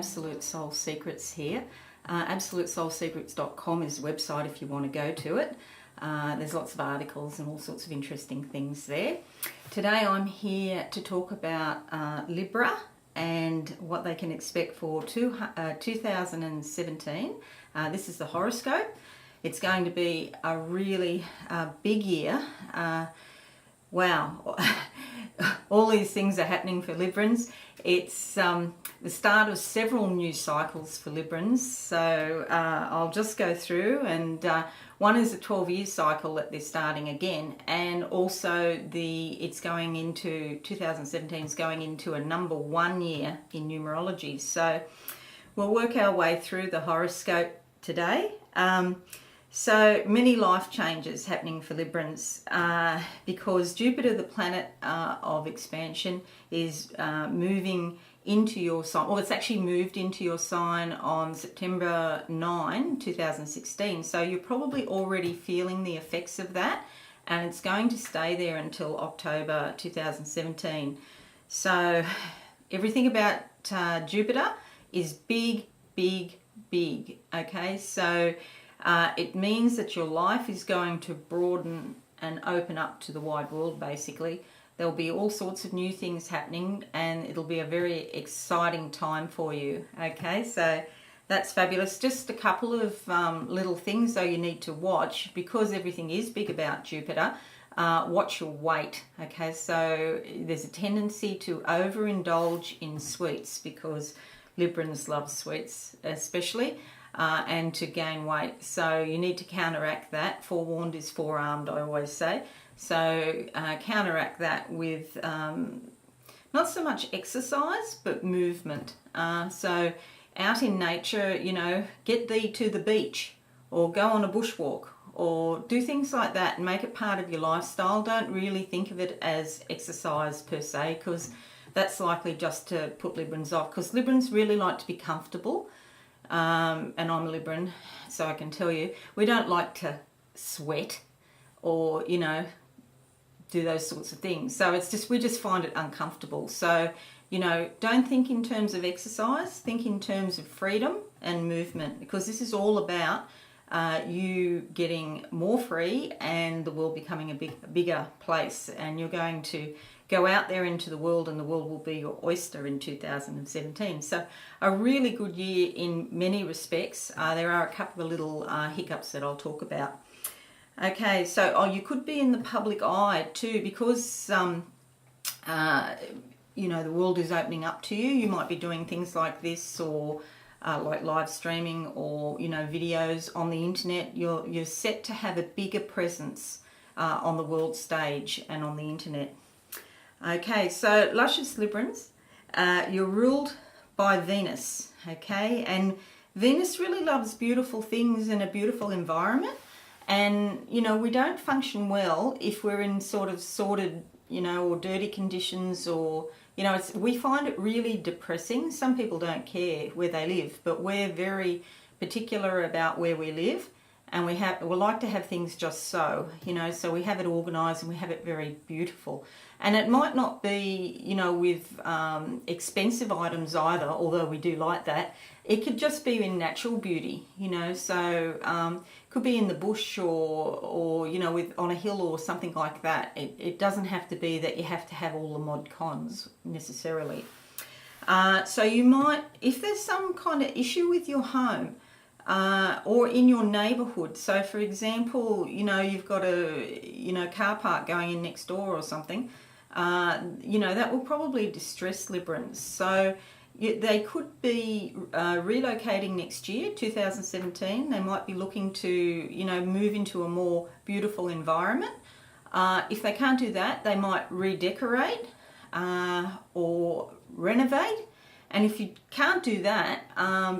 Absolute Soul Secrets here. AbsoluteSoulSecrets.com is the website if you want to go to it. There's lots of articles and all sorts of interesting things there. Today I'm here to talk about Libra and what they can expect for 2017. This is the horoscope. It's going to be a really big year. Wow, all these things are happening for Librans. It's the start of several new cycles for Librans, so I'll just go through, and one is a 12-year cycle that they're starting again, and also it's going into 2017 is going into a number 1 year in numerology. So we'll work our way through the horoscope today. So many life changes happening for Librans because Jupiter, the planet of expansion, is moving into your sign. Well, it's actually moved into your sign on September 9, 2016. So you're probably already feeling the effects of that, and it's going to stay there until October 2017. So everything about Jupiter is big, big, big. Okay, so it means that your life is going to broaden and open up to the wide world, basically. There'll be all sorts of new things happening, and it'll be a very exciting time for you. Okay, so that's fabulous. Just a couple of little things, though, you need to watch, because everything is big about Jupiter. Watch your weight. Okay, so there's a tendency to overindulge in sweets, because Librans love sweets especially. And to gain weight, so you need to counteract that. Forewarned is forearmed, I always say. So counteract that with not so much exercise but movement. So out in nature, get thee to the beach, or go on a bushwalk, or do things like that and make it part of your lifestyle. Don't really think of it as exercise per se, because that's likely just to put Librans off, because Librans really like to be comfortable. And I'm a Libran, so I can tell you, we don't like to sweat or, do those sorts of things. So we just find it uncomfortable. So, don't think in terms of exercise, think in terms of freedom and movement, because this is all about you getting more free and the world becoming a bigger place, and you're going to go out there into the world, and the world will be your oyster in 2017. So a really good year in many respects. There are a couple of little hiccups that I'll talk about. Okay, so you could be in the public eye too, because the world is opening up to you. You might be doing things like this, or like live streaming, or videos on the internet. You're set to have a bigger presence on the world stage and on the internet. Okay, so luscious Librans, you're ruled by Venus, okay? And Venus really loves beautiful things in a beautiful environment. And, we don't function well if we're in sort of sordid, or dirty conditions, or, we find it really depressing. Some people don't care where they live, but we're very particular about where we live. And we like to have things just so, so we have it organised and we have it very beautiful. And it might not be, with expensive items either, although we do like that. It could just be in natural beauty, so could be in the bush, or on a hill or something like that. It doesn't have to be that you have to have all the mod cons necessarily. So you might, if there's some kind of issue with your home, or in your neighbourhood. So for example, you've got a car park going in next door or something, that will probably distress Librans. So they could be relocating next year, 2017. They might be looking to move into a more beautiful environment. If they can't do that, they might redecorate or renovate. And if you can't do that,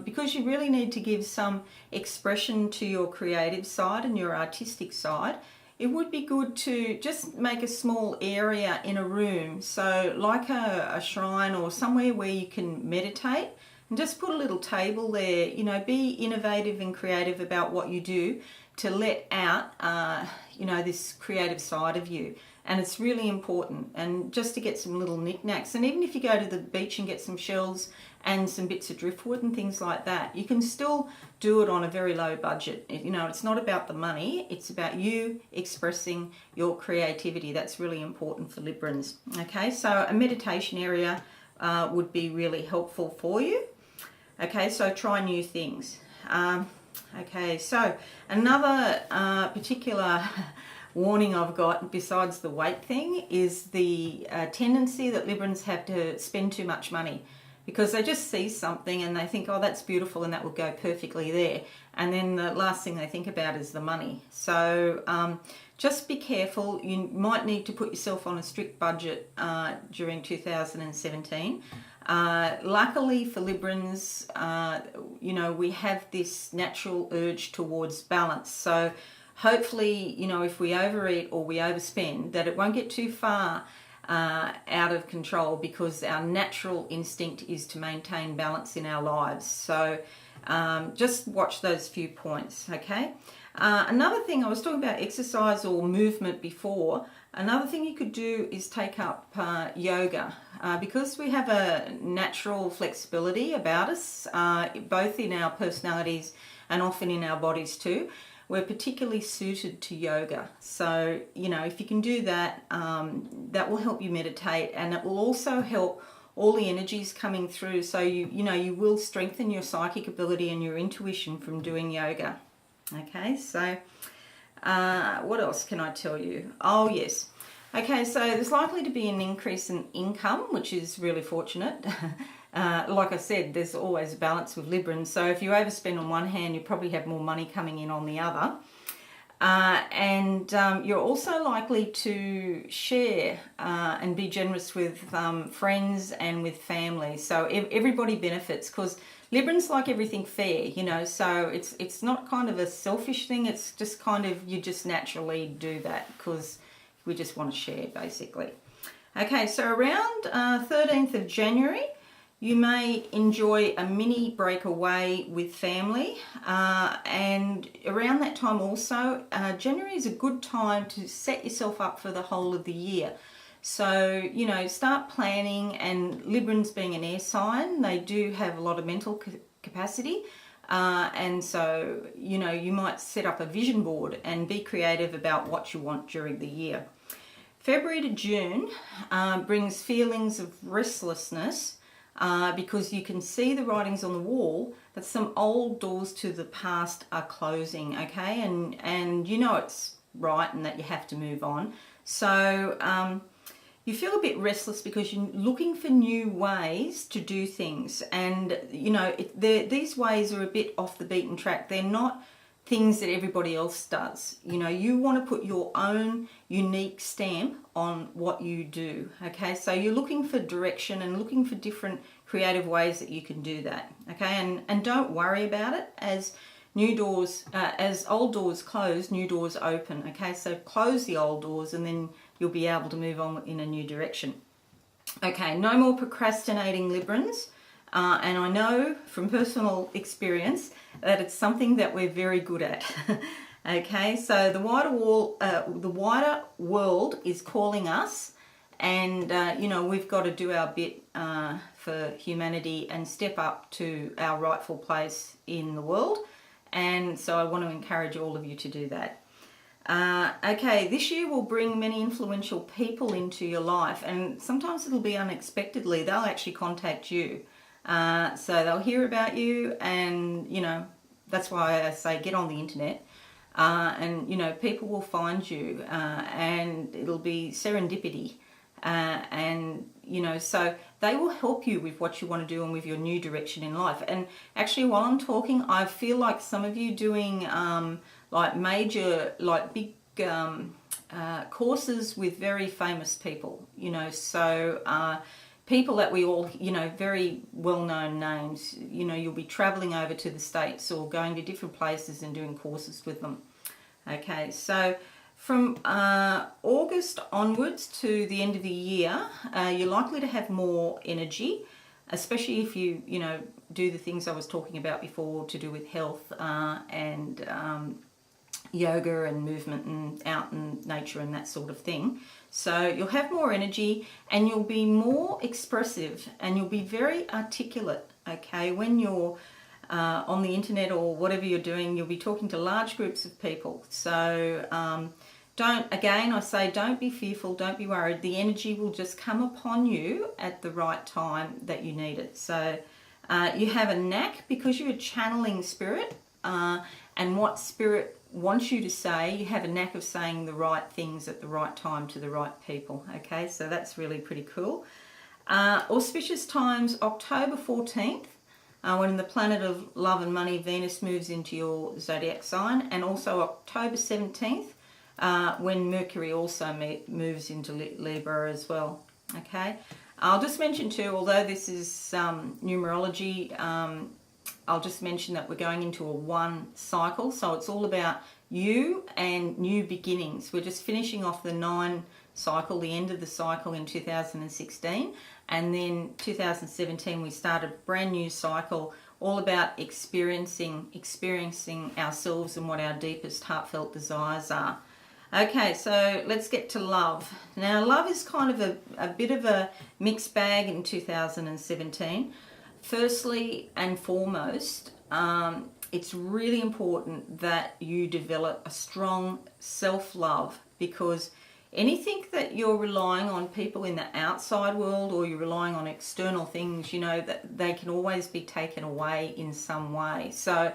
because you really need to give some expression to your creative side and your artistic side, it would be good to just make a small area in a room. So like a shrine or somewhere where you can meditate, and just put a little table there. Be innovative and creative about what you do. to let out, this creative side of you. And it's really important. And just to get some little knickknacks, and even if you go to the beach and get some shells and some bits of driftwood and things like that, you can still do it on a very low budget. It's not about the money, it's about you expressing your creativity. That's really important for Librans. Okay, so a meditation area would be really helpful for you. Okay, so try new things. Okay, so another particular warning I've got, besides the weight thing, is the tendency that Librans have to spend too much money, because they just see something and they think, oh, that's beautiful and that will go perfectly there. And then the last thing they think about is the money. So just be careful. You might need to put yourself on a strict budget during 2017. Luckily for Librans, we have this natural urge towards balance. So hopefully, if we overeat or we overspend, that it won't get too far out of control, because our natural instinct is to maintain balance in our lives. So just watch those few points, okay? Another thing, I was talking about exercise or movement before. Another thing you could do is take up yoga, because we have a natural flexibility about us, both in our personalities and often in our bodies too. We're particularly suited to yoga. So, if you can do that, that will help you meditate, and it will also help all the energies coming through. So you will strengthen your psychic ability and your intuition from doing yoga. Okay, so what else can I tell you? Oh, yes. Okay, so there's likely to be an increase in income, which is really fortunate. Like I said, there's always a balance with Librans. So if you overspend on one hand, you probably have more money coming in on the other. And you're also likely to share and be generous with friends and with family. So everybody benefits, because Librans like everything fair, so it's not kind of a selfish thing. It's just kind of, you just naturally do that because we just want to share, basically. Okay, so around 13th of January, you may enjoy a mini breakaway with family, and around that time also, January is a good time to set yourself up for the whole of the year. So, start planning, and Librans being an air sign, they do have a lot of mental capacity, and so, you might set up a vision board and be creative about what you want during the year. February to June brings feelings of restlessness, because you can see the writings on the wall that some old doors to the past are closing, okay? And it's right and that you have to move on. So you feel a bit restless because you're looking for new ways to do things. And, these ways are a bit off the beaten track. They're not things that everybody else does. You want to put your own unique stamp on what you do, okay? So you're looking for direction and looking for different creative ways that you can do that, okay? And don't worry about it. As old doors close, new doors open, okay? So close the old doors and then you'll be able to move on in a new direction. Okay, no more procrastinating, Librans. And I know from personal experience that it's something that we're very good at. Okay, so the wider world is calling us, and we've got to do our bit for humanity and step up to our rightful place in the world. And so I want to encourage all of you to do that. Okay, this year will bring many influential people into your life, and sometimes it'll be unexpectedly. They'll actually contact you. So they'll hear about you, and that's why I say get on the internet, and people will find you, and it'll be serendipity, and so they will help you with what you want to do and with your new direction in life. And actually, while I'm talking, I feel like some of you doing big courses with very famous people, so people that we all, very well-known names. You'll be traveling over to the States or going to different places and doing courses with them. Okay, so from August onwards to the end of the year, you're likely to have more energy, especially if you, do the things I was talking about before to do with health and yoga and movement and out in nature and that sort of thing. So you'll have more energy and you'll be more expressive and you'll be very articulate, okay? When you're on the internet or whatever you're doing, you'll be talking to large groups of people. So don't be fearful, don't be worried. The energy will just come upon you at the right time that you need it. So you have a knack because you're channeling spirit, and what spirit wants you to say, you have a knack of saying the right things at the right time to the right people. Okay, so that's really pretty cool. Auspicious times, October 14th, when the planet of love and money, Venus, moves into your zodiac sign, and also October 17th, when Mercury also moves into Libra as well. Okay, I'll just mention too, although this is numerology, I'll just mention that we're going into a 1 cycle, so it's all about you and new beginnings. We're just finishing off the 9 cycle, the end of the cycle in 2016, and then 2017 we started a brand new cycle all about experiencing ourselves and what our deepest heartfelt desires are. Okay, so let's get to love. Now, love is kind of a bit of a mixed bag in 2017. Firstly and foremost, it's really important that you develop a strong self-love, because anything that you're relying on people in the outside world or you're relying on external things, you know, that they can always be taken away in some way. So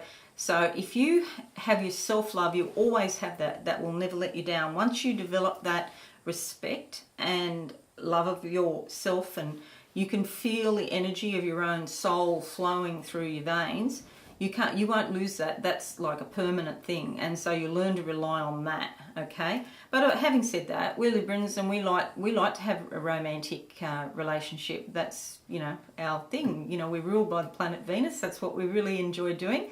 if you have your self-love, you always have that. That will never let you down. Once you develop that respect and love of yourself, and you can feel the energy of your own soul flowing through your veins, you won't lose that. That's like a permanent thing, and so you learn to rely on that. Okay, but having said that, we're Librans and we like to have a romantic relationship. That's, you know, our thing. You know, we're ruled by the planet Venus. That's what we really enjoy doing.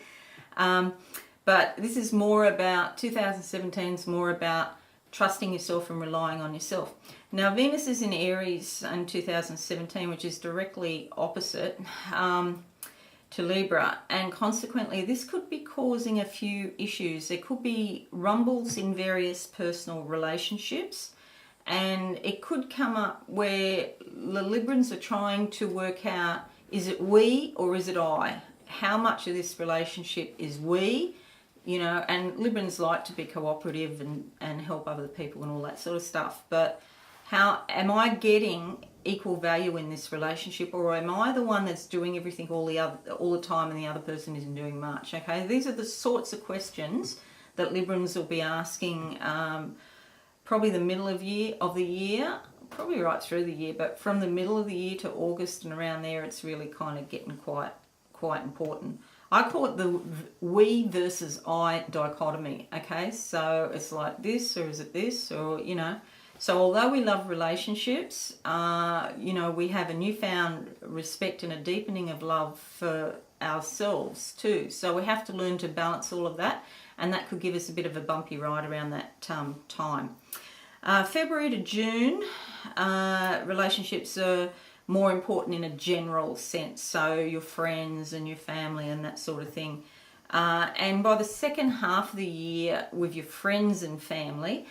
But this is more about 2017 is more about trusting yourself and relying on yourself. Now, Venus is in Aries in 2017, which is directly opposite to Libra, and consequently this could be causing a few issues. There could be rumbles in various personal relationships, and it could come up where the Librans are trying to work out, is it we or is it I? How much of this relationship is we? You know, and Librans like to be cooperative and help other people and all that sort of stuff. But how am I getting equal value in this relationship, or am I the one that's doing everything all the time and the other person isn't doing much? Okay, these are the sorts of questions that Librans will be asking probably the middle of the year, probably right through the year, but from the middle of the year to August and around there, it's really kind of getting quite important. I call it the we versus I dichotomy. Okay, so it's like this, or is it this, or, you know. So although we love relationships, you know, we have a newfound respect and a deepening of love for ourselves too. So we have to learn to balance all of that, and that could give us a bit of a bumpy ride around that time. February to June, relationships are more important in a general sense, so your friends and your family and that sort of thing. And by the second half of the year, with your friends and family,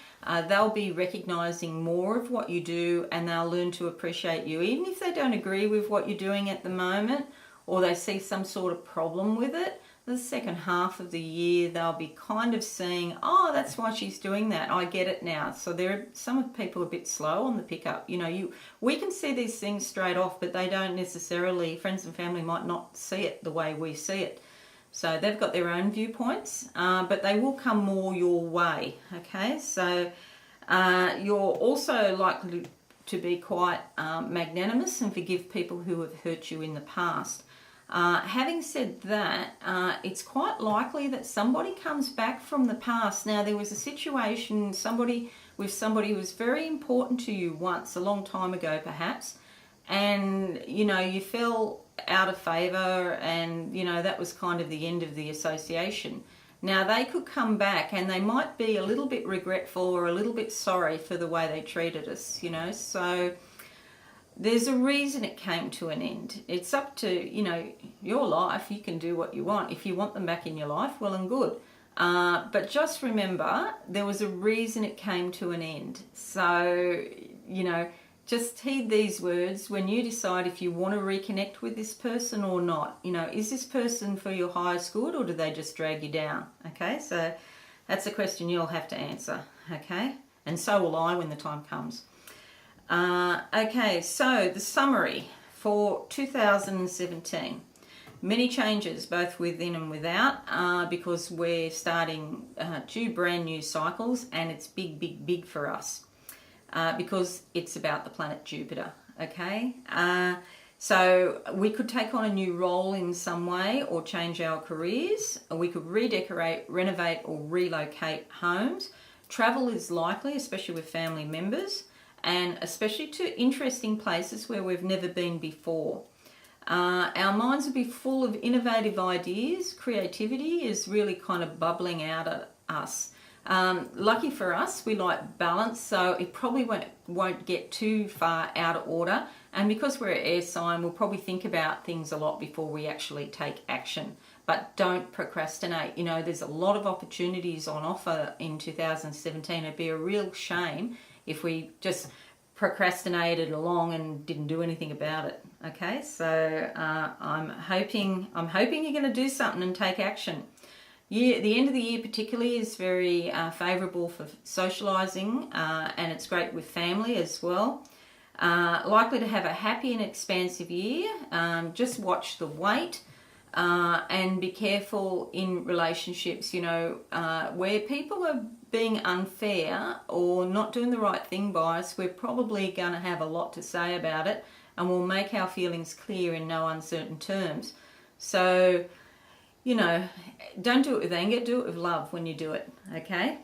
they'll be recognising more of what you do, and they'll learn to appreciate you. Even if they don't agree with what you're doing at the moment, or they see some sort of problem with it, the second half of the year they'll be kind of seeing, oh, that's why she's doing that, I get it now. So some of people are a bit slow on the pickup. You know, we can see these things straight off, but they don't necessarily, friends and family might not see it the way we see it. So they've got their own viewpoints, but they will come more your way. Okay, so you're also likely to be quite magnanimous and forgive people who have hurt you in the past. Having said that, it's quite likely that somebody comes back from the past. Now, there was a situation, somebody who was very important to you once, a long time ago perhaps, and, you know, you fell out of favour, and, you know, that was kind of the end of the association. Now, they could come back and they might be a little bit regretful or a little bit sorry for the way they treated us, you know, so there's a reason it came to an end. It's up to, you know, your life. You can do what you want. If you want them back in your life, well and good. But just remember, there was a reason it came to an end. So, just heed these words when you decide if you want to reconnect with this person or not. Is this person for your highest good, or do they just drag you down? Okay, so that's a question you'll have to answer. Okay, and so will I when the time comes. Okay, so the summary for 2017. Many changes, both within and without, because we're starting 2 brand new cycles, and it's big, big, big for us. Because it's about the planet Jupiter, okay? So we could take on a new role in some way or change our careers. We could redecorate, renovate or relocate homes. Travel is likely, especially with family members, and especially to interesting places where we've never been before. Our minds will be full of innovative ideas. Creativity is really kind of bubbling out at us. Lucky for us, we like balance, so it probably won't get too far out of order. And because we're an air sign, we'll probably think about things a lot before we actually take action. But don't procrastinate. There's a lot of opportunities on offer in 2017. It'd be a real shame if we just procrastinated along and didn't do anything about it. Okay, so I'm hoping you're going to do something and take action. The end of the year particularly is very favourable for socialising, and it's great with family as well. Likely to have a happy and expansive year. Just watch the weight and be careful in relationships, where people are being unfair or not doing the right thing by us. We're probably going to have a lot to say about it, and we'll make our feelings clear in no uncertain terms. So, don't do it with anger, do it with love when you do it, okay?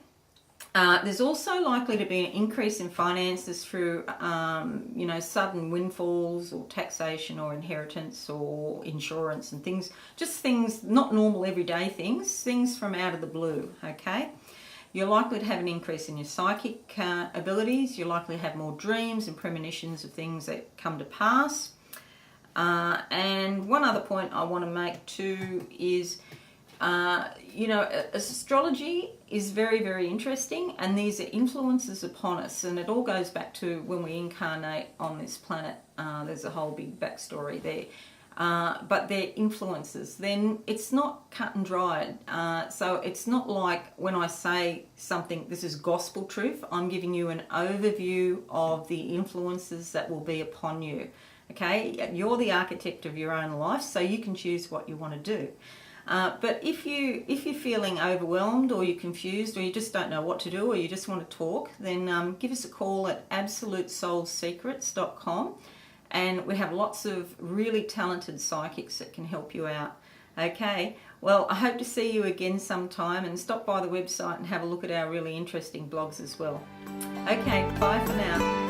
There's also likely to be an increase in finances through, sudden windfalls or taxation or inheritance or insurance and things, just things, not normal everyday things from out of the blue, okay? You're likely to have an increase in your psychic abilities. You're likely to have more dreams and premonitions of things that come to pass. And one other point I want to make too is, astrology is very, very interesting, and these are influences upon us, and it all goes back to when we incarnate on this planet. There's a whole big backstory there. But they're influences. Then it's not cut and dried. So it's not like when I say something, this is gospel truth. I'm giving you an overview of the influences that will be upon you. Okay, you're the architect of your own life, so you can choose what you want to do. But if you're feeling overwhelmed, or you're confused, or you just don't know what to do, or you just want to talk, then give us a call at absolutesoulsecrets.com, and we have lots of really talented psychics that can help you out. Okay, well, I hope to see you again sometime, and stop by the website and have a look at our really interesting blogs as well. Okay, bye for now.